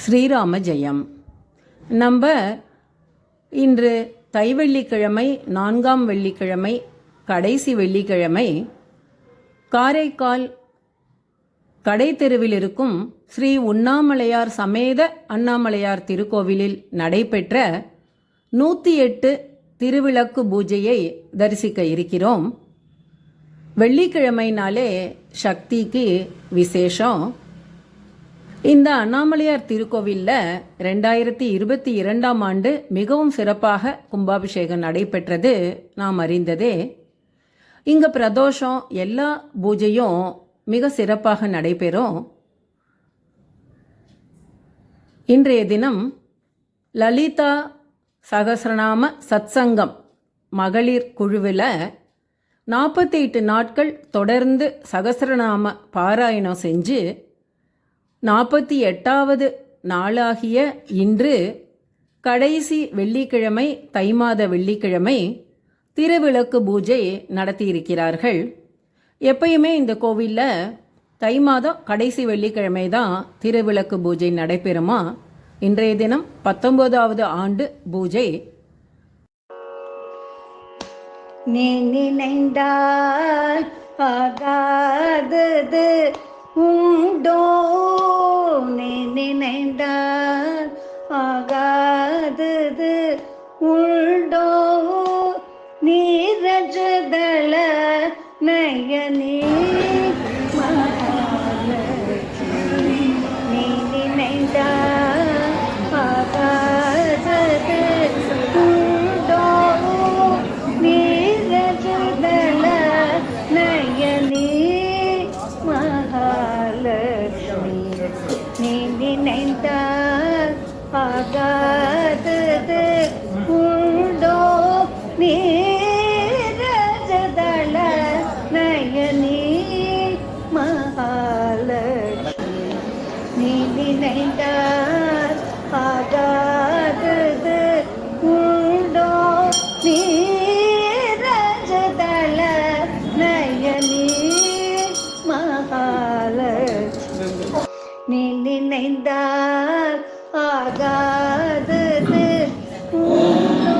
ஸ்ரீராம ஜெயம். நம்ம இன்று தைவெள்ளிக்கிழமை, 4ஆம் வெள்ளிக்கிழமை, கடைசி வெள்ளிக்கிழமை காரைக்கால் கடைத்தெருவில் இருக்கும் ஸ்ரீ உண்ணாமலையார் சமேத அண்ணாமலையார் திருக்கோவிலில் நடைபெற்ற 108 திருவிளக்கு பூஜையை தரிசிக்க இருக்கிறோம். வெள்ளிக்கிழமைனாலே சக்திக்கு விசேஷம். இந்த அண்ணாமலையார் திருக்கோவிலில் 2022ஆம் ஆண்டு மிகவும் சிறப்பாக கும்பாபிஷேகம் நடைபெற்றது நாம் அறிந்ததே. இங்கே பிரதோஷம் எல்லா பூஜையும் மிக சிறப்பாக நடைபெறும். இன்றைய தினம் லலிதா சகஸ்ரநாம சத்சங்கம் மகளிர் குழுவில் 48 நாட்கள் தொடர்ந்து சகஸ்ரநாம பாராயணம் செஞ்சு 48வது நாளாகிய இன்று கடைசி வெள்ளிக்கிழமை, தை மாத வெள்ளிக்கிழமை திருவிளக்கு பூஜை நடத்தியிருக்கிறார்கள். எப்பயுமே இந்த கோவிலில் தை மாதம் கடைசி வெள்ளிக்கிழமை தான் திருவிளக்கு பூஜை நடைபெறுமா. இன்றைய தினம் 19வது ஆண்டு பூஜை. நினைந்தால் ஆகாதது உண்டோ, நினைந்தால் ஆகாதது உண்டோ, நீரஜதள நயனே மகாலட்சுமி, நீ நினைந்தால் ஆகாதது உண்டோ, நீரஜதள நயனே மகாலட்சுமி, நீ நினைந்தால் ஆகாதது உண்டோ, நீரஜதள நயனே மகாலட்சுமி, நீ நினைந்தால் ஆகாதது உண்டோ, நீரஜதள நயனே மகாலட்சுமி, நீ நினைந்தால் ஆகாதது உண்டோ.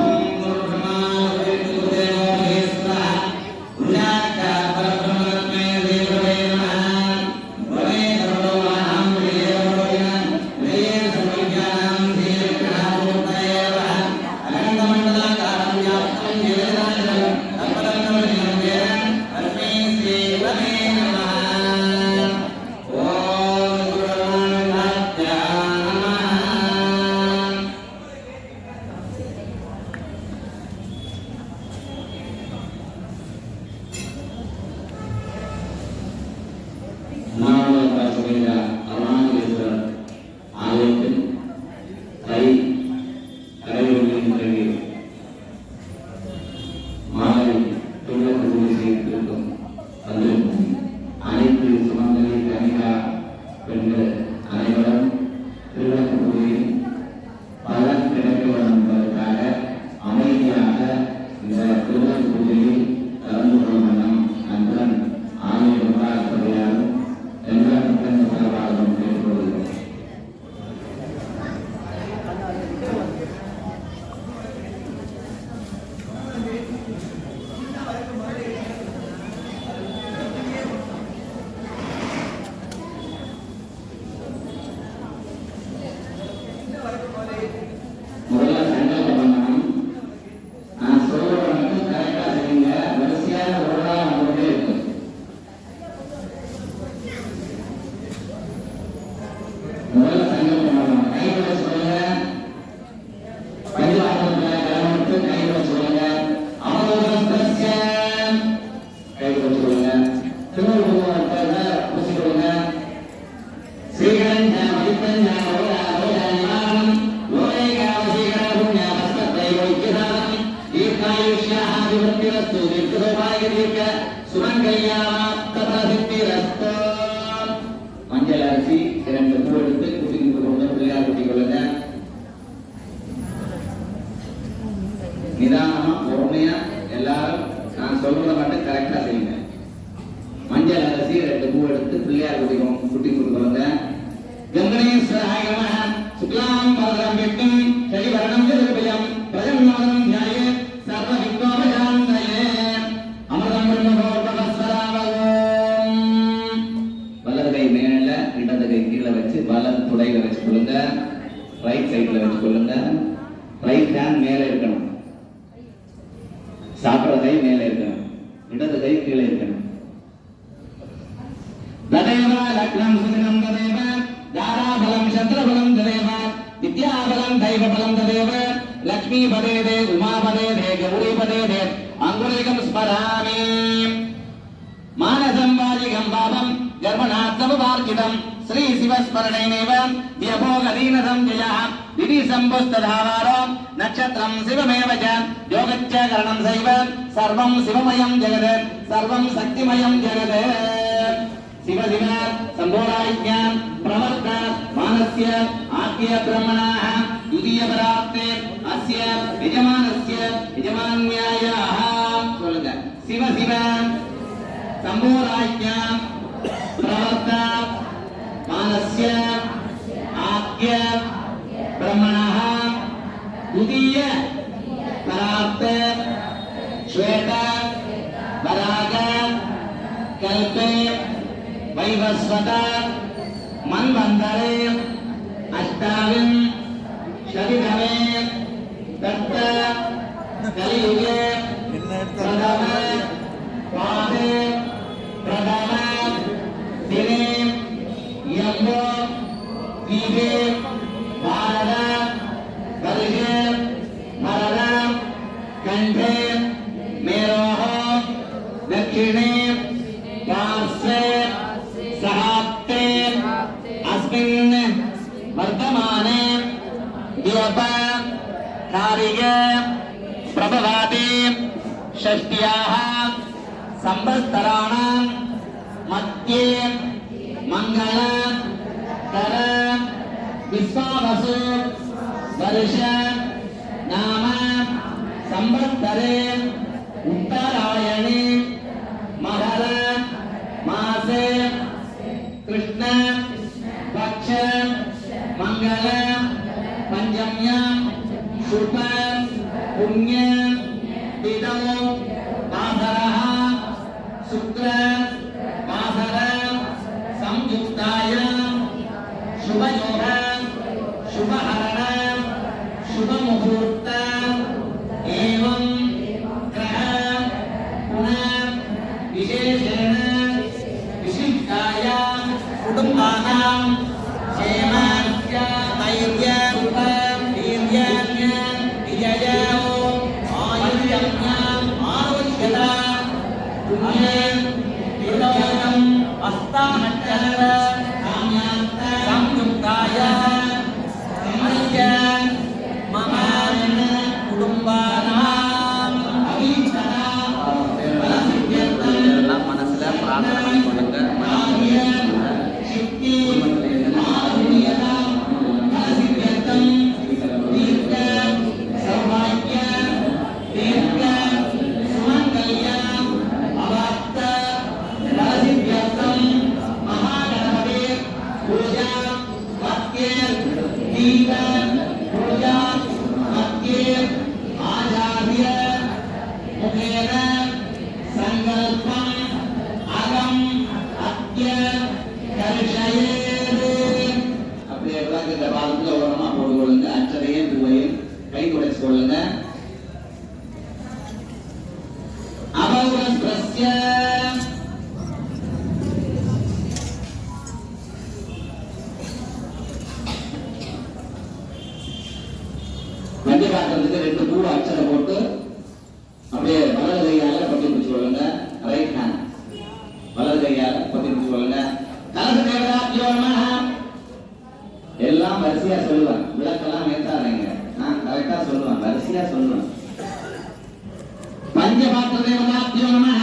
மஞ்சள் அரிசி 2 பூ எடுத்து குட்டி பிள்ளையார் குட்டி கொள்ளுங்க. நிதானமா பொறுமையா எல்லாரும் நான் சொல்றத மட்டும் கரெக்டா செய்யுங்க. மஞ்சள் அரிசி 2 பூ எடுத்து பிள்ளையார் குட்டி கொடுக்குறவங்க கங்கணேஸ்வராய நமஹ சுக்லாம் பரதம் விஷ்ணும் ஷைவரணம் ஜெகபயம் பிரஜன்னவரம் தியாய சர்வ வித்வாபயாந்தயே அமிர்தம் பிரம்மபோர்பவஸ்வராவம். வலது கை மேல இடது கை கீழே வச்சு வலது துடையில வச்சு கொள்ளுங்க. ரைட் சைடுல வச்சு கொள்ளுங்க. ரைட் ஹேண்ட் மேல இருக்கணும். சாப்பிட்ற கை மேல இருக்கணும். இடது கை கீழே இருக்கணும். ததேவ லக்னம் சுதினம் ததேவ தாராபலம் சத்ரபலம் ததேவ வித்யாபலம் தைவபலம் ததேவ லக்ஷ்மி பதேதே உமா பதேதே கௌரி பதேதே அங்குலிகம் ஸ்மராமி மானசம் வாஜிகம் பாவம் கர்ப்பணாத்மவார்ஜிதம் ஸ்ரீ சிவஸ்மரணேனேவ தியபோகதீனதம் ஜயா திதி சம்புஸ்ததாவாரம் நட்சத்திரம் சிவமேவ ச யோகச்ச கரணம் சைவ சர்வம் சிவமயம் ஜெகத் சர்வம் சக்திமயம் ஜெகத். शिव शिव संभोराज्ञान प्रवर्त मानस्य आद्य ब्रह्मणाः द्वितीय परार्थे अस्य यजमानस्य यजमान्यायाः சொல்லுங்க. शिव शिव संभोराज्ञान प्रवर्त मानस्य आद्य ब्रह्मणाः द्वितीय परार्थे श्वेत वराग कल्पे वैवस्वत मन्वन्तरे अष्टाविं शतितमे दत्त कलियुगे प्रथम पादे प्रथम दिने यम्बो दीपे भारत वर्षे भरत कंठे मेरोः दक्षिणे पार्श्वे सहाप्ते अस्मिन् वर्तमाने द्योपकारिके प्रभवाति षष्ट्याः संवत्सराणां मध्ये मंगलकर विश्वावसु वर्ष नाम संवत्सरे उत्तरायणे मकर मासे कृष्ण पक्ष मंगल पंचम्यां शुभ पुण्य तिथौ वासरः शुक्र वासर संयुक्तायां शुभयोग शुभहरण शुभमुहूर्त एवं ग्रह पुनः विशेषेण विशिष्टायां कुटुम्बानां क्षेम धैर्य वीर्य विजय आयुष्यम् आरोग्यता पुण्य विरोधम् अष्टानक्षत्र संयुक्तायां समस्य मम कुटुम्बानां अभीष्टता எல்லாம் மனசுல பிரார்த்தனை பண்ணி கொள்ளுங்க. வண்டிகாட்டுறதுக்கு 2 பூ அச்சனை போட்டு அப்படியே வலது கையால பத்தி பிடிச்சு கொள்ளுங்க. ரைட் ஹேண்ட் வலது கையால பத்தி பிடிச்சு கொள்ளுங்க. கலச தேவதாப்யோ நமஹ எல்லாம் வரிசையா சொல்லுவாங்க. விளக்கெல்லாம் மேத்தாதீங்க. நான் கரெக்டா சொல்லுவேன். வரிசையா சொல்லுவேன். பஞ்சபாத்திர தேவதாப்யோ நமஹ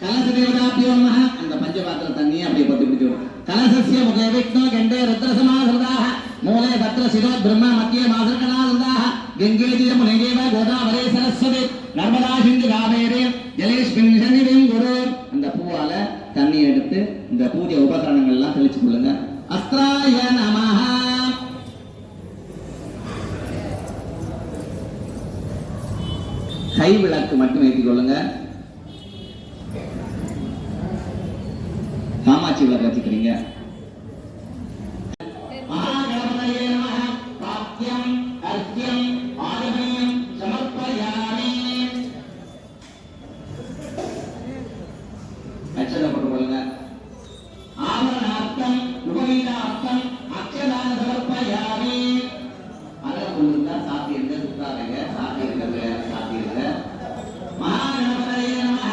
கலச தேவதாப்யோ நமஹ அந்த பஞ்சபாத்திர தண்ணியை அப்படியே பத்தி பிடிச்சு கலசஸ்ய முகே விஷ்ணு கண்டே ருத்ரசமாசருதாஹ மூலே பத்ர சிரோ பிரம்ம மத்தியே மாசர்கணாசருதாஹ गंगे तीर मुनेदेव गोदावरी सरस्वती சிந்து காவேரி ஜலேஸ்மின் சன்னிதிம் குரு. அந்த பூவால தண்ணி எடுத்து இந்த பூஜை உபகரணங்கள் எல்லாம் தெளிச்சு கொள்ளுங்க. அஸ்திராய நமஹ. கை விளக்கு மட்டும் ஏற்றிக் கொள்ளுங்க. காமாட்சி விளக்கு வச்சுக்கிறீங்க. மகாகணபதயே நமஹ. பாத்யம் அர்க்யம் ஆதிமயம் சமர்ப்பயாமி. அச்சரம் போட்டு கொள்ளுங்க. ஆவரணார்த்தம் உபவீதார்த்தம் அக்ஷதான சமர்ப்பயாமி. அதெல்லாம் கொள்ளுங்க. சாத்தி இருங்க, சுத்தாதீங்க. சாத்தி இருக்கிறது சாத்தி இருங்க. மகாகணபதயே நமஹ.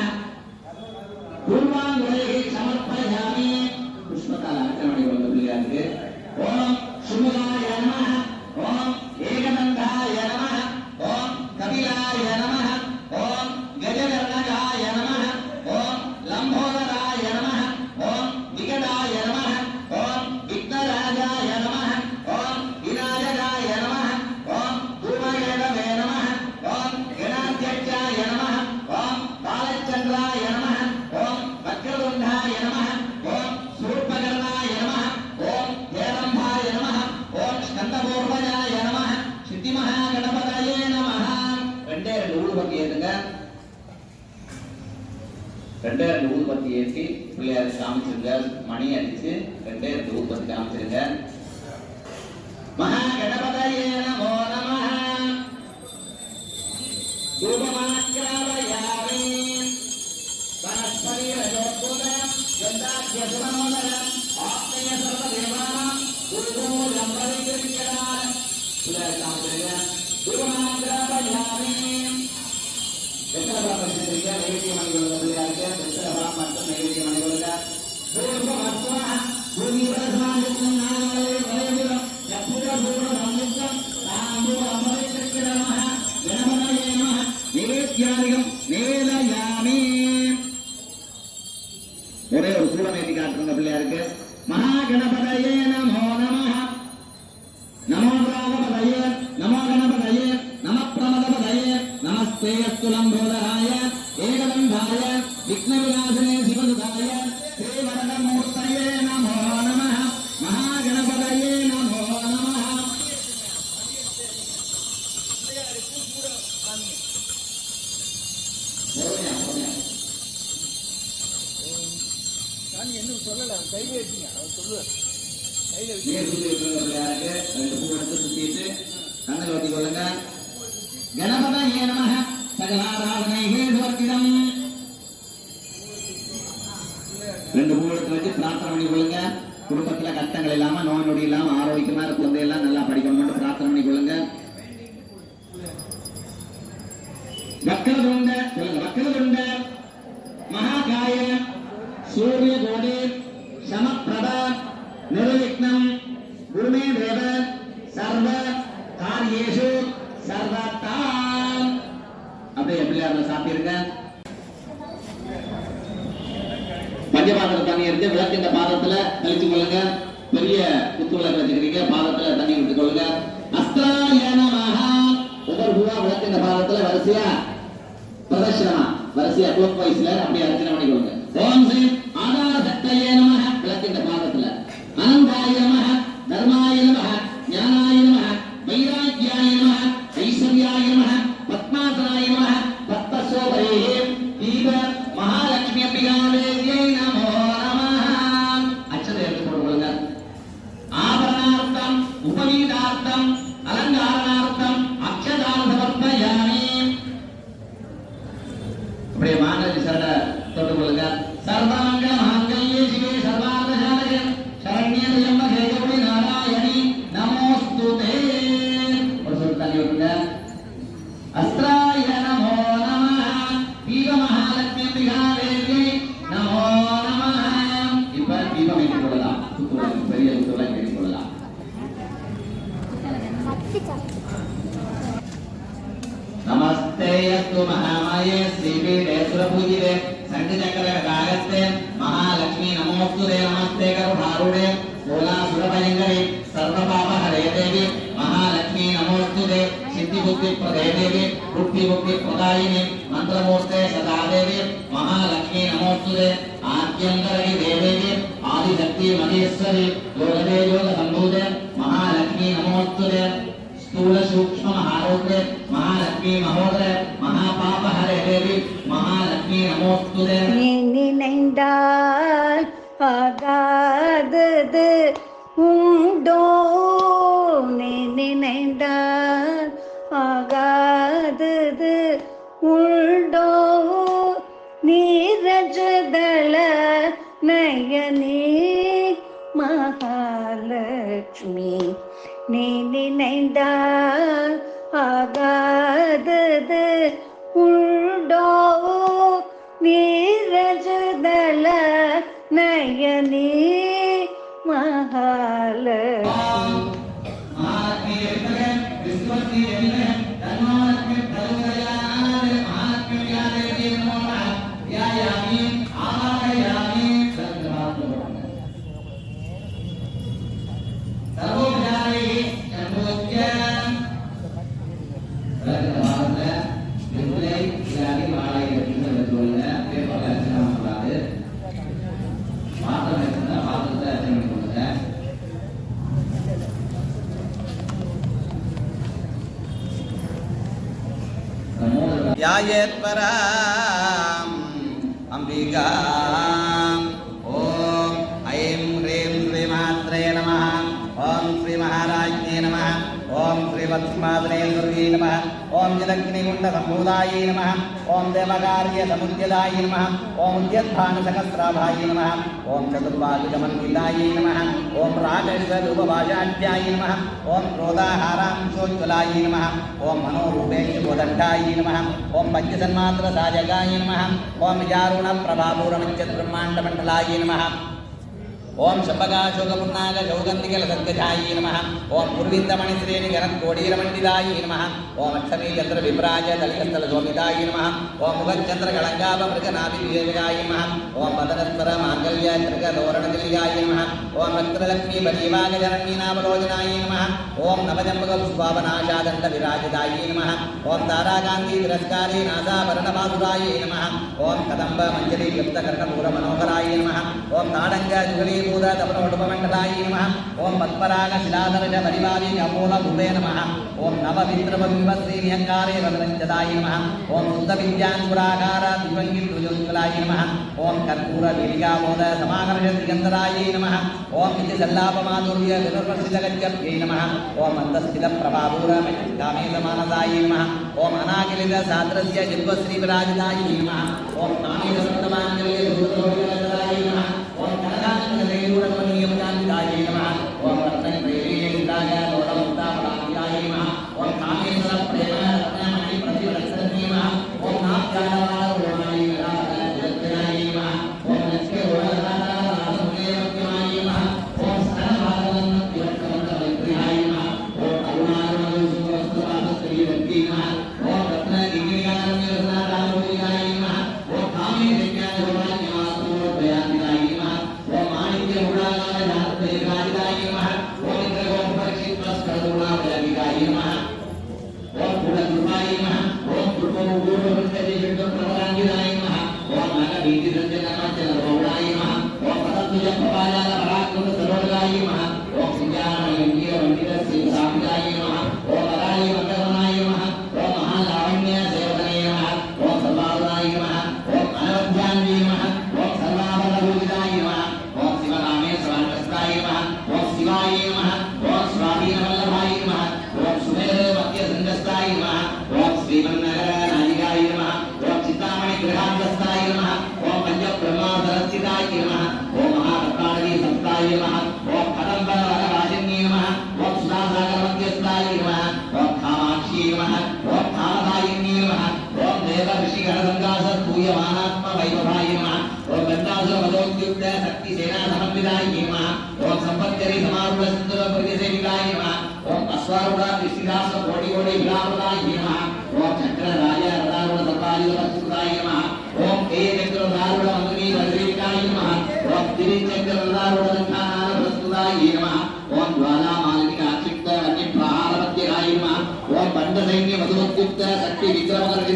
பூர்வாங்குரையை சமர்ப்பயாமி. புஷ்பத்தால் அர்ச்சனை கொள்ளுங்க பிள்ளையாருக்கு. ஓம் சுமுகாய நமஹ. ஓம் ஏகதந்தாய நமஹ. ஓம் கபிலாய நமஹ. ஓம் கஜகர்ணகாய நமஹ. ஓம் லம்போதராய நமஹ. ஓம் விகடாய நமஹ. ஓம் விக்னராஜாய நமஹ. ஓம் விநாயகாய நமஹ. ஓம் தூமகேதவே நமஹ. ஓம் கணாத்யட்சாய நமஹ. ஓம் பாலச்சந்திராய நமஹ. ஓம் வக்ரதுண்டாய நமஹ. ஓம் சூர்பகர்ணாய நமஹ. ஓம் ஹேரம்பாய நமஹ. ஓம் ஸ்கந்தபூர்வஜாய நமஹ. சித்திமகாகணபதயே நமஹ. ரெண்டே ரெண்டு ஊதுபத்தி ஏத்துங்க. ரெண்டே ரெண்டு ஊதுபத்தி ஏற்றி பிள்ளையாரு காமிச்சிருங்க. மணி அடிச்சு ரெண்டே ரெண்டு ஊதுபத்தி காமிச்சிருங்க. மகாகணபதயே நமோ நமஹ. தூபமாக்ராவயாமி. வனஸ்பதி ரஜோத்புதம் கந்தாக்ய சுமனோதரம் ஆப்தய சர்வதேவானாம் குருகூலம் பரிகிருக்கிறார். பிள்ளையாரு காமிச்சிருங்க. தூபமாக்ராவயாமி. எத்தனை பழம் வச்சிருக்கீங்க? நைவேத்திய மணிகளுங்க பிள்ளையாருக்கு. எத்தனை பழம் மட்டும் நைவேத்திய மணிகளுங்க. ஒரே ஒரு சூடம் ஏற்றி காட்டுங்க பிள்ளையாருக்கு. மகாகணபதயே நமோ நமஹ. நமோ ராகபதயே நமோ கணபதயே நம பிரமதபதயே நமஸ்தே அஸ்து லம்போதராய ஏகதந்தாய விக்ன விநாசனே சிவதுதாய ஸ்ரீவரதமூர்த்தயே நமோ நமஹ. மகாகணபதயே நமோ நமஹ. பொறுமையா, பொறுமையா. நீர் சுத்தி விட்டுருங்க பிள்ளையாருக்கு. ரெண்டு பூ எடுத்து சுத்திட்டு கண்ணில் ஊத்தி கொள்ளுங்க. கணபதயே நமஹ. சகலாராதனைஹே சுவர்க்கிதம். ரெண்டு பூ எடுத்து வச்சு பிரார்த்தனை பண்ணி கொள்ளுங்க. குடும்பத்துல கஷ்டங்கள் இல்லாம, நோய் நொடி இல்லாம, ஆரோக்கியமா குழந்தை எல்லாம் நல்லா படிக்கணும் பிரார்த்தனை பண்ணி கொள்ளுங்க. வக்ரதுண்ட சொல்லுங்க. வக்ரதுண்ட மகாகாய சூரிய கோடி சமப்பிரப நிர்விக்னம் குருமே தேவ சர்வ காரியேஷு சர்வதாம். அப்படியே பிள்ளையார்ல சாப்பிடுங்க. பஞ்சபாத்திர தண்ணி எடுத்து விளக்கு இந்த பாதத்துல தெளிச்சு கொள்ளுங்க. பெரிய குத்து விளக்கு வச்சுக்கிறீங்க. பாதத்துல தண்ணி விட்டு கொள்ளுங்க. அஸ்திராய நமஹ. ஒவ்வொரு பூவா விளக்கு இந்த பாதத்துல வரிசையா பிரதர்ஷனமா வரிசையா குளோக் வைஸ்ல அப்படியே அர்ச்சனை பண்ணி கொள்ளுங்க. ஓம் ஸ்ரீ ஆதார சக்தயே நமஹ. விளக்கு இந்த பாதத்துல. அனந்தாய நமஹ. தர்மாய நமஹ. ஞானாய நமஹ. வைராக்கியாய நமஹ. ஐஸ்வர்யாய நமஹ. பத்மாசனாய நமஹ. பத்மசோபரேஹே தீப மகாலட்சுமி அம்பிகாதேவியை நமோ நமஹ. அச்சதை எடுத்து கொள்ளுங்க. ஆபரணார்த்தம் உபவீதார்த்தம் அலங்காரணார்த்தம் அக்ஷதான சமர்ப்பயாமி. அப்படியே மாங்கல்ய சரண தொட்டு கொள்ளுங்க. சர்வமங்கள மாங்கல்யே சிவே சர்வார்த்த சாதகே சரண்யே திரியம்பகே கௌரி நாராயணி நமோஸ்துதே. ஒரு சொல் தள்ளி விடுங்க. அஸ்திராய நமோ நமஹ. தீப மகாலட்சுமி அம்பிகாதேவியை நமோ நமஹ. இப்ப தீபம் ஏற்றிக் கொள்ளலாம். பெரிய குத்துவிளக்கு ஏற்றிக் கொள்ளலாம். नमस्ते अस्तु महामाये श्रीपीठे सुरपूजिते संघचक्र कागस्ते महालक्ष्मी नमोस्तुते नमस्ते करुणारूढे मूलासुरभयङ्करे सर्वपापहरे देवी महालक्ष्मी महालक्ष्मी नमोस्तुते सिद्धि बुद्धि प्रदे देवी बुद्धि बुद्धि प्रदायिनी मंत्रमूर्ते सदा देवी महालक्ष्मी नमोस्तुते आद्यंतरि देवी आदिशक्ति महेश्वरी योगदे योग संभूते महालक्ष्मी नमोस्तुते स्थूल सूक्ष्म महारोग्य महालक्ष्मी महोदय महापाप हरे देवी महालक्ष्मी नमोस्तुते நீ நினைந்தால் ஆகாதது உண்டோ நீ நினைந்தால் ஆகாதது உண்டோ நீரஜதள நயனி மகாலட்சுமி நீ நினைந்தால் ஆகாதது உண்டோ நீரஜதள நயனி மகாலட்சுமி ध्यायेत्पराम् अम्बिकाम् ॐ ऐं ह्रीं श्रीमात्रे नमः ॐ श्रीमहाराज्ञे नमः ॐ श्रीवत्समादने दुर्गे नमः ॐ जलग्निकुण्डसम्भूतायै नमः ॐ देवकार्यसमुद्यतायै नमः ॐ उद्यद्भानुसहस्राभायै नमः ॐ चतुर्बाहुजमण्डितायै नमः ॐ राजस्वरूपभाषाढ्यायै नमः ॐ क्रोधाहारांशोज्ज्वलायै नमः ॐ मनोरूपेक्षुकोदण्डायै नमः ॐ पञ्चसन्मात्रसाजगायै नमः ॐ विजारुणप्रभापूरमञ्चब्रह्माण्डमण्डलायै नमः ओम शंभकाशोकपुन्नाग शौगन्धिकलसद्गजायै नमः ओम पूर्विन्दमणिश्रेणिगणकोडीरमण्डितायै नमः ओम अक्षमीचन्द्रविभ्राज दलिकस्थलशोभितायै नमः ओम मुखचन्द्रकलङ्काभमृगनाभिविजयायै नमः ओम मदनस्वरमाङ्गल्यत्रिकतोरणतिलकायै नमः ओम रक्तलक्ष्मीपरिवागजनन्यनामलोचनायै नमः ओम नवजम्बकपुष्पावनाशादण्डविराजितायै नमः ओम ताराकान्तितिरस्कारे नासाभरणपासुरायै नमः ओम कदम्बमञ्जरीयुक्तकर्णपूरमनोहरायै नमः ओम ताडङ्गजुगली तपनोटुपमण्डलायै नमः ओम पद्मरागशिलाधरजपरिवारी अमूलभूते नमः ओम नवविद्रवबिम्बश्रीनियङ्कारे वदनञ्जदायै नमः ओम शुद्धविद्याङ्कुराकार दिवङ्गितुजोज्ज्वलायै नमः ओम कर्पूरवीलिकामोद समाकर्षदिगन्धरायै नमः ओम नित्यसल्लापमाधुर्य विनुर्वसितगत्यर्थे नमः ओम मन्दस्थितप्रभापूरमकामेतमानदायै नमः ओम अनाकिलितसाद्रस्य जिह्वश्रीविराजितायै नमः ओम कामेतसप्तमाङ्गल्यभूतोऽभिगन्धरायै नमः ओम कनकाङ्गलैरूढमणीयमुदान्वितायै नमः ओम रत्नत्रैलीययुक्ताय लोलमुक्तापदान्वितायै नमः ओम कामेश्वरप्रेमरत्नमणिप्रतिवत्सरण्ये नमः ओम नाप्यालवालरोमायै विराजनायै नमः ओम लक्ष्मीरोहरासमुदेवत्यायै नमः ओम स्तनभागवन्नतिवत्सवन्तवैत्र्यायै नमः ओम अरुणारुणसुवस्तुवासस्त्रीवत्यै नमः ओम रत्नगिरिगारण्यरत्नारामोदितायै नमः ओम कामेशज्ञानरोमान्यवास्तुवद्वयान्वितायै नमः ओम माणिक्यमुडागारजातवेगादितायै नमः ओम इन्द्रगोपरिक्षिप्तस्करदुर्णाभयादितायै नमः ओम गुणकृपायै नमः ओम कृपोगूढवृत्तदेशुद्धप्रवराङ्गितायै नमः ओम नागभीतिरञ्जनमच्चनरोगायै नमः ओम पतत्वजप्रभाजालपराकृतसरोगायै नमः ओम सिञ्जानमयङ्गीरवण्डितश्रीसामितायै नमः ओम वरायै मकरवनायै नमः ओम महालावण्यसेवनायै नमः ओम सर्वावदायै नमः ओम अनवध्यान्यै नमः ओम सर्वाभरणभूषितायै नमः ओम शिवकामेश्वरान्तस्तायै नमः ओम शिवायै नमः ओम स्वाधीनवल्लभायै नमः ओम सुमेरमध्यसङ्गस्तायै नमः ओम श्रीमन्नगरनायिकायै नमः ओम चिन्तामणिगृहान्तस्तायै नमः ओम पञ्चब्रह्मासरस्थितायै नमः ओम महारत्नावलीसंस्थायै नमः ओम कदम्बवरराजन्यै नमः ओम सुधासागरमध्यस्थायै नमः ओम कामाक्ष्यै नमः ओम कामदायिन्यै नमः ओम देवऋषिगणसङ्गासस्तूयमानात्मवैभवायै नमः ओम गन्धासुरवधोद्युक्त शक्तिसेनासमन्वितायै नमः ओम सम्पत्तिरी समारूढसुन्दरपरिसेवितायै नमः ओम अश्वारूढ विशिरासकोटिकोटिविलापदायै नमः ओम चक्रराज रथारूढसर्वायुधपत्सुतायै नमः ओम केयचक्रधारूढमन्त्रीपरिसेवितायै नमः ओम तिरिचक्ररथारूढसङ्घानाथप्रस्तुतायै नमः ओम ज्वालामालिकाक्षिप्तवन्यप्रहारपत्यगायै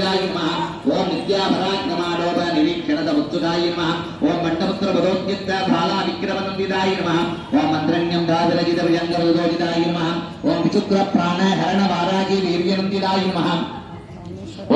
समन्विताय नमः ओम नित्यापराक्रमालोप निरीक्षणसमुत्सुकाय नमः ओम मण्डपत्रपदोद्युक्त भाला विक्रमनन्दिताय नमः ओम मन्त्रण्यं दादरजितभुजङ्गरदोदिताय नमः ओम विचित्रप्राण हरण वारागी वीर्यनन्दिताय नमः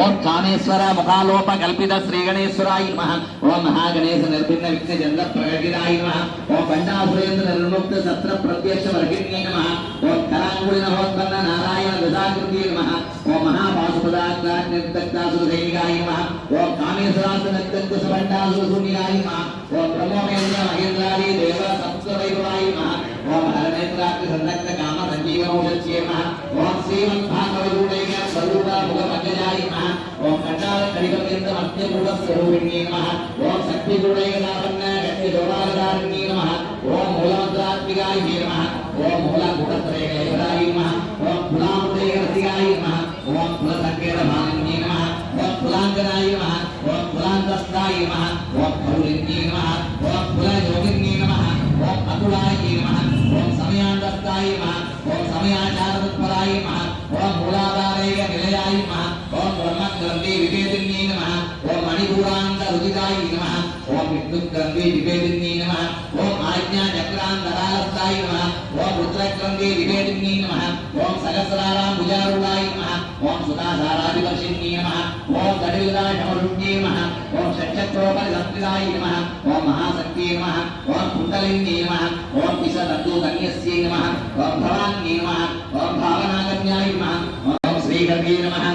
ओम कामेश्वर मुखालोप कल्पित श्री गणेश्वराय नमः ओम महागणेश निर्भिन्न विघ्न चंद्र प्रगटिताय नमः ओम पंडासुरेन्द्र निर्मुक्त सत्र प्रत्यक्ष वर्गिन्ये नमः ओम करांगुली नमोत्पन्न नारायण दशाकृति नमः ओम महापाशुपदाग्राज निर्दग्धासुरसैनिकाय नमः ओम कामेश्वरासु निर्दग्ध सबंडासुरशून्याय नमः ओम ब्रह्मोमेन्द्र महेन्द्रादि देव सप्तवैभवाय नमः ओम हरनेत्राग्र संरक्त काम संजीवनौषध्यै नमः ओम श्रीमद्भागवतूडेय स्वरूप मुखमग्गजाय नमः ओम कंडाल कलिककेन्द्र मध्यपूर्व स्वरूपिण्ये नमः ओम शक्ति गुणैक लावण्य गति जोराधारिण्ये नमः ओम मूलमन्त्रात्मिकाय नमः ओम मूलगुणत्रयैकराय नमः ओम फुलामृतैकरसिकाय नमः ओम फुलसङ्केतभागिन्ये नमः ओम फुलाङ्गनाय नमः ओम फुलान्तस्ताय नमः ओम फुलिन्ये नमः ओम फुलयोगिन्ये नमः ओम अतुलाय नमः ओम समयान्तस्ताय नमः ओम समयाचारतत्पराय नमः ओम मूलाधारैक निलयाय नमः ओम ब्रह्मग्रन्थि विभेदिन्ये नमः ओम मणिपूरान्त रुदिताय नमः ओम विष्णुग्रन्थि विभेदिन्ये नमः ओम आज्ञाचक्रान्तरालस्ताय नमः ओम रुद्रग्रन्थि विभेदिन्ये नमः ओम सहस्राराम्बुजारूढाय नमः ओम सुधाधारादिवर्षिन्ये नमः ओम गणिलदाशमरुण्ये नमः ओम षट्चक्रोपरिसंस्थिताय नमः ओम महाशक्त्यै नमः ओम कुण्डलिन्ये नमः ओम विषदत्तुकन्यस्यै नमः ओम भवान्ये नमः ओम भावनागम्याय नमः ओम श्रीगर्गे नमः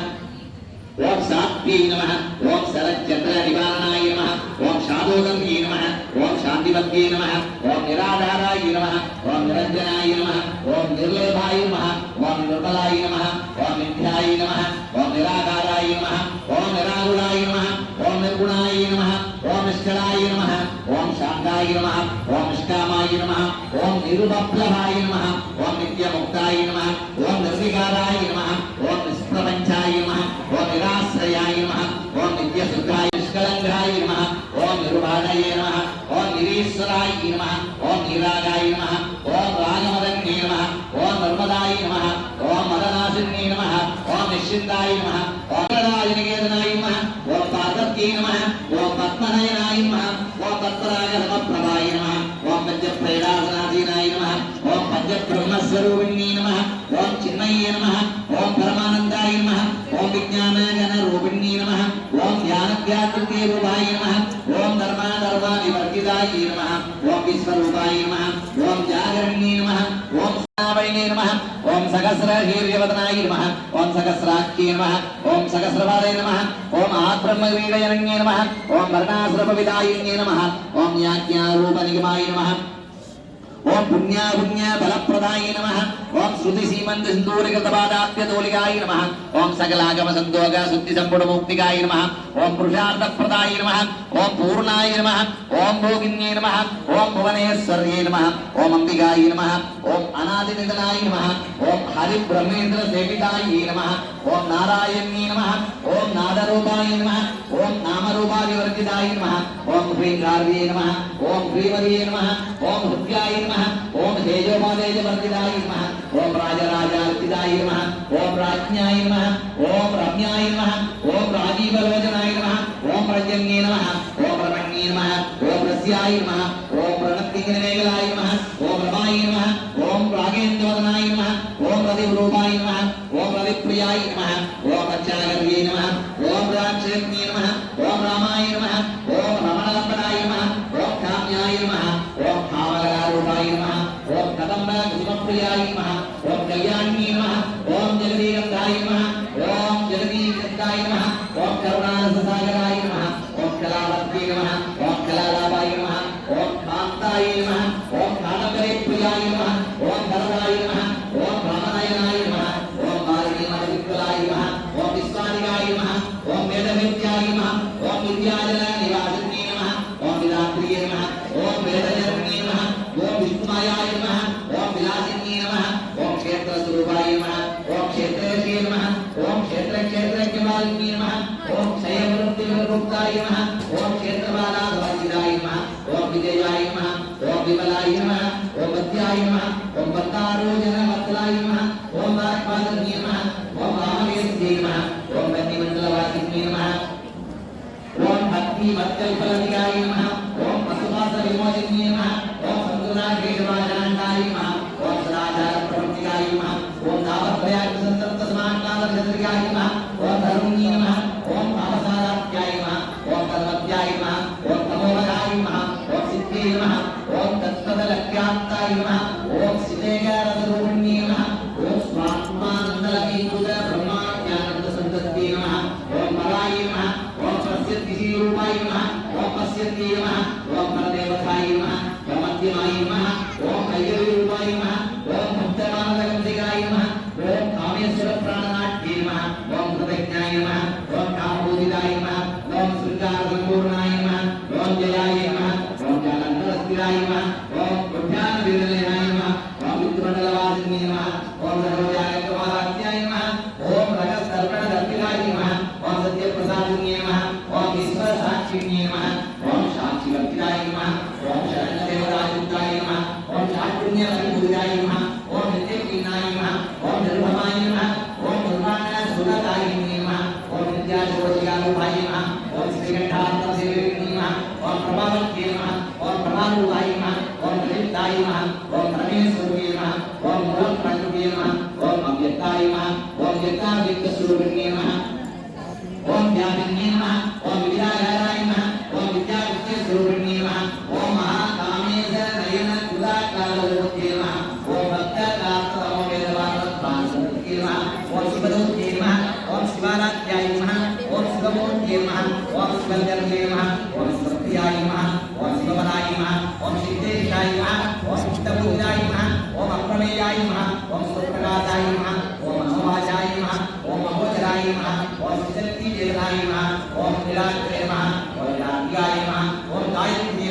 ओम सात्वी नमः ओम शरच्चन्द्र निवारणाय नमः ओम शादोगम्ये नमः ओम शान्तिवद्ये नमः ओम निराधाराय नमः ओम निरञ्जनाय नमः ओम निर्लेभाय नमः ओम निर्मलाय नमः ओम नित्याय नमः ओम निराकाराय नमः ओम निरागुणाय नमः ओम निर्गुणाय नमः ओम निश्चलाय नमः ओम शान्ताय नमः ओम निष्कामाय नमः ओम निरुपप्लवाय नमः ओम नित्यमुक्ताय नमः ओम निर्विकाराय नमः ओम निष्प्रपञ्चाय नमः ओम निराश्रयाय नमः ओम नित्यशुद्धाय निष्कलङ्काय नमः ओम निर्वाणाय नमः ओम निरीश्वराय नमः ओम निरागाय नमः ओम रागमदन्ये नमः ओम नर्मदाय नमः ओम मदनाशिन्ये नमः ओम निश्चिन्ताय नमः ओम राजनिकेतनाय नमः ओम पार्वत्यै नमः ओम पद्मनयनाय नमः ओम तत्परागसमप्रभाय नमः ओम पञ्चप्रेदासनाधीनाय नमः ओम पञ्चब्रह्मस्वरूपिण्ये नमः ओम चिन्मये नमः ओम परमानन्दाय नमः ओम विज्ञानगणरूपिण्ये नमः ओम ध्यानध्यात्रिके रूपाय नमः ओम धर्माधर्मादिवर्जिताय नमः ओम विश्वरूपाय नमः ओम जागरण्ये नमः ओम सावैने नमः ओम सहस्रहीर्यवदनाय नमः ओम सहस्राख्ये नमः ओम सहस्रपादे नमः ओम आत्ब्रह्मवीडयनन्ये नमः ओम वर्णाश्रमविदायिन्ये नमः ओम याज्ञारूपनिगमाय नमः ओम पुण्या पुण्य बलप्रदाय नमः ओम श्रुति सीमंत सिंदूरकृतपादाप्यतोलिकाय नमः ओम सकलागम संदोग शुद्धि संपुट मुक्तिकाय नमः ओम पुरुषार्थप्रदाय नमः ओम पूर्णाय नमः ओम भोगिन्ये नमः ओम भुवनेश्वर्ये नमः ओम अंबिकाय नमः ओम अनादिनिधनाय नमः ओम हरि ब्रह्मेन्द्र सेविताय नमः ओम नारायण्ये नमः ओम नादरूपाय नमः ओम नामरूपादिवर्जिताय नमः ओम ह्रींगार्ये नमः ओम ह्रीमर्ये नमः ओम हृद्याय नमः ओम तेजोमादेजवर्जिताय नमः ओम राजराजार्चिताय नमः ओम राज्ञाय नमः ओम रम्याय नमः ओम राजीवलोचनाय नमः ओम प्रजन्ये नमः ओम रमण्ये नमः ओम रस्याय नमः ओम प्रणतिनिमेगलाय नमः ओम रमाय नमः ओम रागेन्द्रवदनाय नमः ओम रतिरूपाय नमः ओम रतिप्रियाय नमः ओम पञ्चागर्ये नमः ओम राक्षन्ये नमः ओम रामाय नमः ओम रमणलम्बनाय नमः ओम काम्याय नमः ओम भावगलारूपाय नमः ओम कदम्बकुसुमप्रियाय नमः ओम कल्याण्ये नमः ओम जगदीगन्धाय नमः ओम जगदीगन्धाय नमः ओम करुणारससागराय नमः ओम कलावत्ये नमः ओम कलालाभाय नमः ओम कान्ताय नमः ओम कादम्बरीप्रियाय नमः ओम भरदाय नमः ओम रामनयनाय नमः ओम बालिनीमणिविक्कलाय नमः ओम विश्वानिकाय नमः ओम वेदवेद्याय नमः ओम विद्याजलनिवासिन्ये नमः ओम विदात्रिये नमः ओम वेदजनन्ये नमः ओम विष्णुमायाय नमः ओम विलासिन्ये नमः ओम क्षेत्रस्वरूपाय नमः ओम क्षेत्रेश्ये नमः ओम क्षेत्रक्षेत्रज्ञमालिन्ये नमः ओम क्षयवृत्तिविमुक्ताय नमः ओम क्षेत्रबालाधवर्जिताय नमः ओम विजयाय नमः ओम विमलाय नमः ओम वद्याय नमः ओम वद्दारोजनवत्सलाय नमः ओम वाक्पादन्ये नमः ओम रामवेद्ये नमः ओम वन्यमण्डलवासिन्ये भक्तिवत्कल्पलतिकाय नमः ओम पशुपाशविमोचिन्ये नमः ओम संतुलाकेशवाशान्ताय नमः ओम सदाचारप्रवृत्तिकाय नमः ओम तापत्रयाग्निसन्तप्तसमान्तादर्शत्रिकाय नमः ओम धर्मण्ये नमः ओम पापसारात्याय नमः ओम कर्मत्याय नमः ओम तमोमयाय नमः ओम सिद्धे नमः ओम तत्पदलक्ष्यान्ताय नमः ओम सिद्धेकरसरूपिण्ये नमः ओम स्वात्मानन्दलकीकृत ब्रह्माज्ञानन्दसन्तत्ये नमः ओम पराय नमः ओम प्रसिद्धिरूपाय नमः ओम पश्यन्ति नमः ओम परदेवताय नमः ओम मध्यमाय नमः ओम कैर्यरूपाय नमः ओम भक्तमानदगन्धिकाय नमः ओम कामेश्वरप्राणनाट्ये नमः ओम कृतज्ञाय नमः ओम कामपूजिताय नमः ओम शृङ्गारसम्पूर्णाय नमः ओम जयाय नमः ओम जालन्धरस्थिराय नमः ओम उद्यानविरलयाय नमः ओम विद्युमण्डलवासिन्ये नमः ओम सर्वजागतकुमारात्याय नमः ओम रजस्तर्पणदर्पिताय नमः ओम सत्यप्रसादिन्ये नमः ओम ईश्वरसाक्षिण्ये नमः ओम साक्षिवर्तिताय नमः ओम शरणदेवराजुताय नमः ओम शापुण्यलविपूजाय नमः ओम नित्यकीर्णाय नमः ओम निर्भमाय नमः ओम निर्वाणसुगताय नमः ओम नित्याशोचिकारूपाय नमः ओम श्रीकण्ठान्तसेविने नमः ओम प्रभावत्ये नमः ओम प्रभारूपाय नमः ओम ललिताय नमः ओम परमेश्वराय नमः ओम मूलप्रकृते नमः ओम अव्यक्ताय नमः ओम व्यक्ताव्यक्तस्वरूपिणे नमः ओम व्यापिन्ये नमः ओम विद्याधाराय नमः ओम विद्याविद्यस्वरूपिणे नमः ओम महाकामेशनयनकृताकालरूपे नमः ओम भक्तकार्तमोवेदवादत्वासंस्कृते नमः ओम शिवदूते नमः ओम शिवाराध्याय नमः ओम शिवमूर्ते नमः ओम शिवगर्भे नमः ओम शिवप्रियाय नमः ओम शिवपदाय नमः ओम सिद्धेशाय नमः ओम चित्तपूजाय नमः ओम अप्रमेयाय नमः ओम सुप्रकाशाय नमः ओम अनवाचाय नमः ओम अहोचराय नमः ओम शक्तिदेवाय नमः ओम निरात्रे नमः ओम रात्याय नमः ओम गायत्री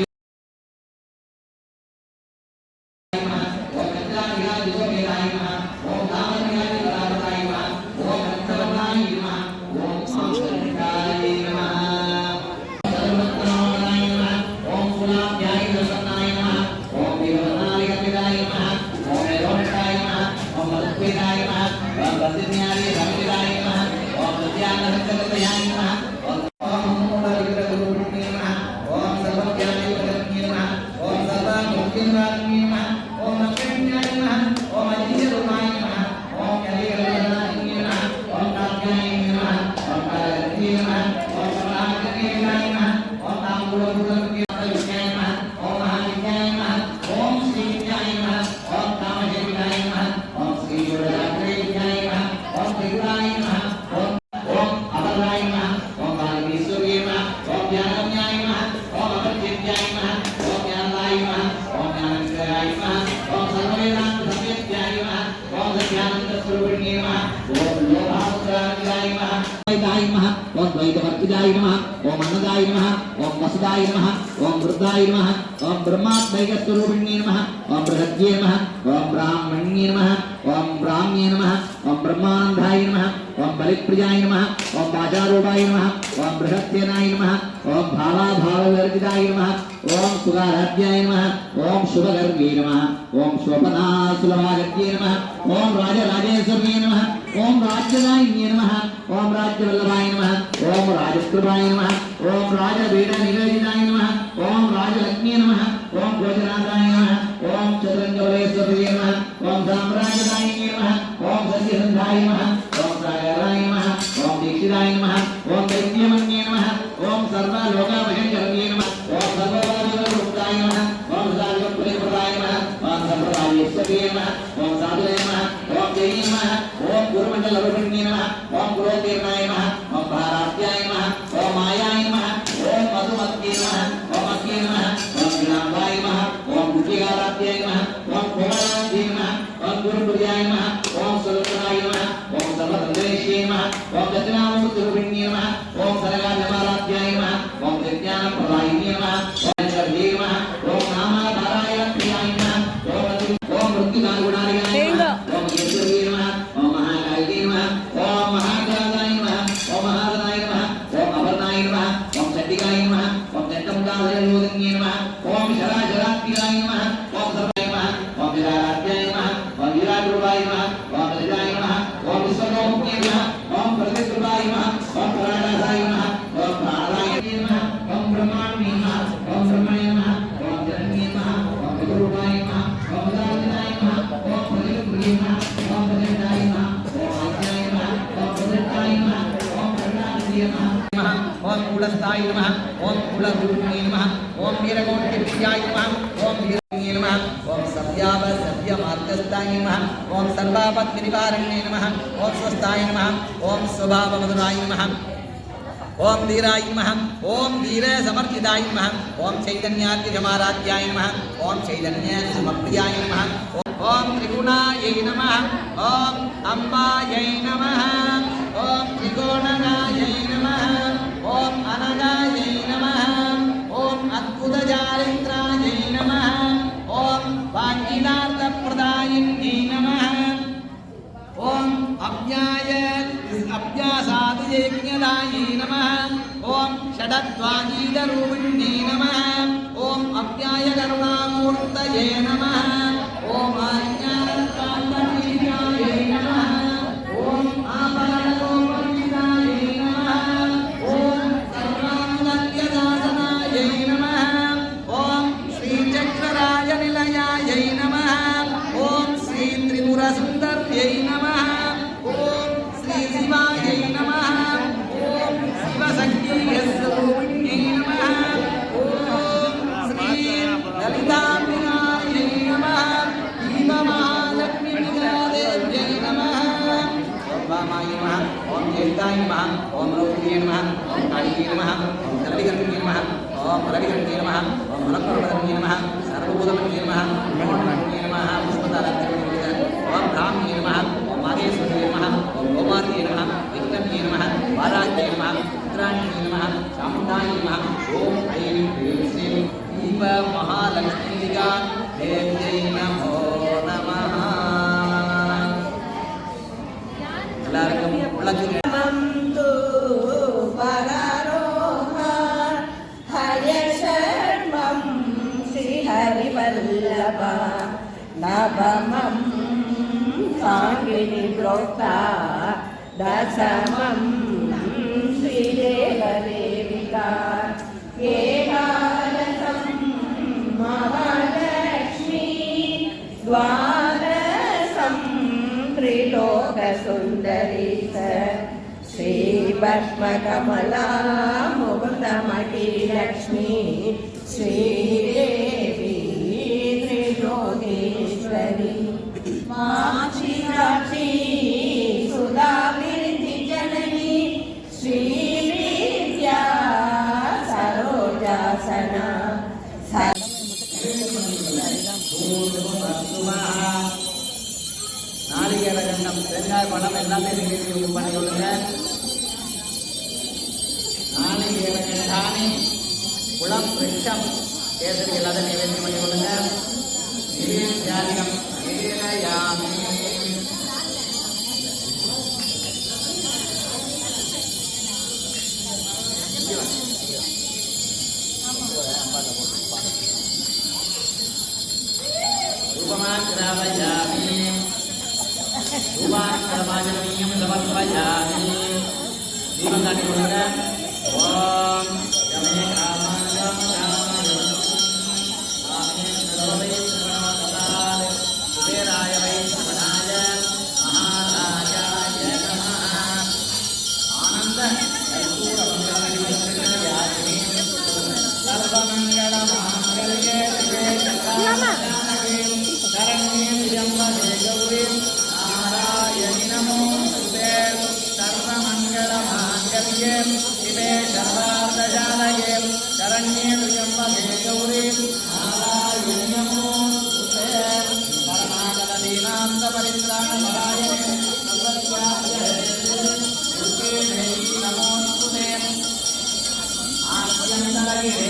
नमः ओम कत्राभिराय विजोमेराय नमः ओम कामन्याय विराजताय नमः ओम रक्तवर्णाय नमः ओम सांस्कृतिकाय नमः सर्वत्रनाय नमः ओम कुलाभ्याय प्रसन्नाय नमः ओम विवर्णालिकपिताय नमः ओम रोहिताय नमः ओम मधुपेताय नमः ओम प्रसिद्ध्याय धर्मिताय नमः ओम प्रत्यानहृतकतयाय नमः ओम मूलविग्रहरूपिणे नमः ओम सर्वज्ञानयुक्तज्ञे नमः ओम सर्वमुक्तिनिवारिणे नमः ओम लक्ष्मीन्याय नमः ओम अजितरूपाय नमः ओम कलिकल्पनाय नमः ओम कात्याय नमः ओम कालगत्ये नमः ओम सर्वागत्ये नमः ओम ताम्बूलभूतये नमः ओम महाविद्याय नमः ओम श्रीविद्याय नमः ओम कामदेवाय नमः ओम श्रीयोगरात्रेयाय नमः ओम त्रिपुराय नमः ओम अमराय नमः ओम कालीश्वराय नमः ओम ज्ञानगम्याय नमः ओम अमृतेत्याय नमः ओम ज्ञानदाय नमः ओम ज्ञानविद्याय नमः ओम सर्ववेदान्तसंवेद्याय नमः ओम सत्यानन्दस्वरूपिणे नमः ओम लोभावताराय नमः द्वैताय नमः ओम द्वैतवर्तिदाय नमः ओम अन्नदाय नमः ओम वसुदाय नमः ओम वृद्धाय नमः ओम ब्रह्मात्मैकस्वरूपिणे नमः ओम बृहद्ये नमः ओम ब्राह्मण्ये नमः ओम ब्राह्म्ये नमः ओम ब्रह्मानन्दाय नमः ओम बलिप्रियाय नमः ओम वाचारूपाय नमः ओम बृहत्सेनाय नमः ओम भावाभाववर्जिताय नमः ओम सुगाराध्याय नमः ओम शुभगर्भे नमः ओम शोभनासुलभागत्ये नमः ओम राजराजेश्वर्ये नमः ओम राज्यदायिन्ये नमः ओम राज्यवल्लभाय नमः ओम राजकृपाय नमः ओम राजवीरनिवेदिताय नमः ओम राजलक्ष्म्ये नमः ओम भोजनाथाय नमः ओम चतुरङ्गबलेश्वर्ये नमः ओम साम्राज्यदायिन्ये नमः ओम सत्यसन्धाय नमः ओम सागराय नमः ओम दीक्षिताय नमः ओम दैत्यमन्ये नमः ओम सर्वलोकाभयङ्करण्ये नमः ओम सर्वभागवताय नमः ओम सर्वपुत्रप्रदाय नमः ओम सर्वराजेश्वर्ये नमः ओम साधुवे नमः ओम जये नमः ओम गुरुमण्डलरूपिण्ये नमः ओम गुरोतीर्णाय नमः ओम भारात्याय नमः ओम मायाय नमः ओम मधुमत्ये नमः ओम मत्ये नमः ओम विलाम्बाय नमः ओम कुटिकारात्याय नमः ओम कोमलात्ये नमः ओम गुरुप्रियाय नमः ओम सुरतराय नमः ओम सर्वतन्त्रेश्ये नमः ओम दक्षिणामूर्तिरूपिण्ये नमः ओम सरगाजमारात्याय नमः ओम विज्ञानप्रदाय ओम कूलस्थाय नमः ओम कूलरूपिणे नमः ओम वीरकोटिप्रियाय नमः ओम वीरण्ये नमः ओम सत्यामार्गस्थाय नमः ओम सर्वापत्निवारण्ये नमः ओम स्वस्थाय नमः ओम स्वभावमधुराय नमः ओम धीराय नमः ओम धीर समर्जिताय नमः ओम चैतन्याद्यजमाराध्याय नमः ओम चैतन्य समप्रियाय नमः ओम त्रिगुणायै नमः ओम अम्बायै नमः ओम त्रिकोणगायै नमः ओम अनगायै नमः ओम अद्भुतचारित्रायै नमः ओम वाञ्छितार्थप्रदायिन्यै नमः ओम अभ्यासादियज्ञदायै नमः ओम षडद्वागीतरूपिण्यै नमः ओम अव्यायकरुणामूर्तये नमः ओम आज्ञानकान्तबीजायै नमः ओम आपरणकोपविदायै नमः ओम सर्वाङ्गत्यदासनायै नमः ओम श्रीचक्रराजनिलयायै नमः ओम श्रीत्रिपुरसुन्दर्यै नमः ओम श्रीशिवायै नमः ओम शिवशक्तिस्वरूपिण्यै नमः ओम श्री ललिताम्बिकायै नमः दीपमहालक्ष्मीदेव्यै नमः ओम वामाय नमः ओम जयन्ताय नमः ओम रौद्रिये नमः ओम कालिये नमः ओम कल्पिकर्ण्ये नमः ओम रविकर्ण्ये नमः ओम मलकर्ण्ये नमः सर्वभूतमन्ये नमः ब्रह्मण्ये नमः पुष्पतारण्ये ओम ब्राह्म्ये नमः ओम माहेश्वर्ये नमः ओम गोमार्ये नमः विष्णवे नमः वाराह्ये नमः रुद्राण्ये नमः चामुण्डाय नमः ओम ऐं ह्रीं श्रीं दीप महालक्ष्मीका देव्यै नमो नमः எல்லாருக்கும் உலகில் नवमं सांगिनी प्रोक्ता दशमं श्रीदेवदेविका एकादशं महालक्ष्मी द्वादशं त्रिलोकसुन्दरी श्रीपद्मकमला मुकुन्दमठी लक्ष्मी श्रीदेवी त्रिलोकेश्वरी माक्षी सुधाविरति जननी श्रीविद्या सरोजासना நாளிகேர கண்டம் தேங்காய் பழம் எல்லாமே நிகழ்ச்சி பண்ணி கொள்ளுங்க. நாளிகேர கண்டானி குளம் விருட்சம் கேசரி எல்லாத்தையும் நிகழ்ச்சி பண்ணி கொள்ளுங்க. நிவேத்யாதிகம் நிவேதயாமி. ரூபமாக்கிராவயாமி ரூபாக்கிரமாஜனீயம் சமர்ப்பயாமி. தீபம் காட்டி கொடுங்க. ஓம் யமே காமாயம் காமாயம் ஆமே சர்வவை சர்வமதால் குபேராய வை சமனாய மகாராஜாய நமः. ஆனந்த கற்பூர மங்களமணியாஜனே சர்வமங்கள மாங்கல்யே சிவே சர்வாசானகே சரண்யே த்ர்யம்பகே கௌரி நாராயணி நமோஸ்துதே. சர்வமங்கள மாங்கல்யே சிவே சர்வார்த்தசாதகே சரண்யே த்ர்யம்பகே கௌரி நாராயணி நமோஸ்துதே. பரமாகத தீனாந்த பரித்ராண பராயணே சர்வத்யாய துர்கே தேவி நமோஸ்துதே. ஆத்யந்தரகிரே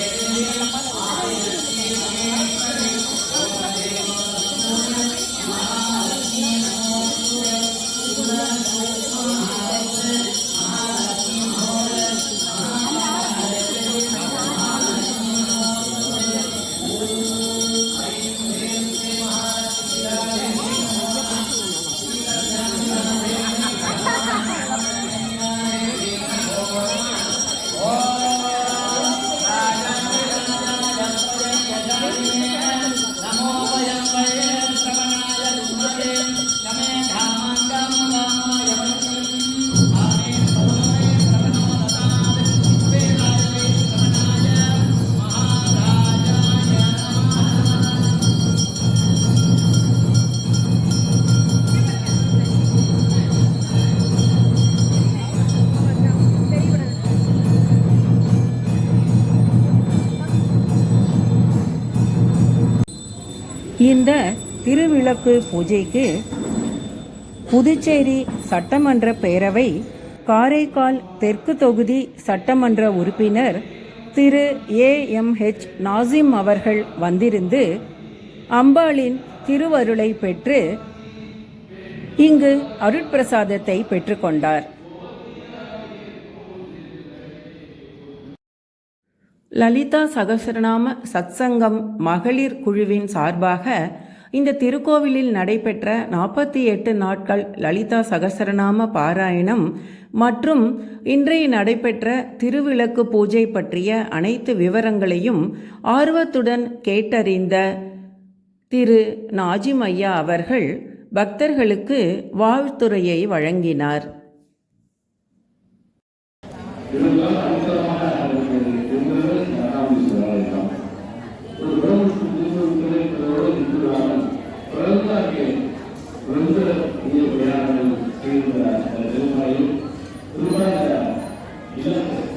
இந்த திருவிளக்கு பூஜைக்கு புதுச்சேரி சட்டமன்ற பேரவை காரைக்கால் தெற்கு தொகுதி சட்டமன்ற உறுப்பினர் திரு AMH நாசிம் அவர்கள் வந்திருந்து அம்பாளின் திருவருளை பெற்று இங்கு அருட்பிரசாதத்தை பெற்றுக்கொண்டார். லலிதா சகஸ்ரநாம சத்சங்கம் மகளிர் குழுவின் சார்பாக இந்த திருக்கோவிலில் நடைபெற்ற 48 நாட்கள் லலிதா சகஸ்ரநாம பாராயணம் மற்றும் இன்றைய நடைபெற்ற திருவிளக்கு பூஜை பற்றிய அனைத்து விவரங்களையும் ஆர்வத்துடன் கேட்டறிந்த திரு நாஜிம் ஐயா அவர்கள் பக்தர்களுக்கு வாழ்த்துரையை வழங்கினார். Gracias.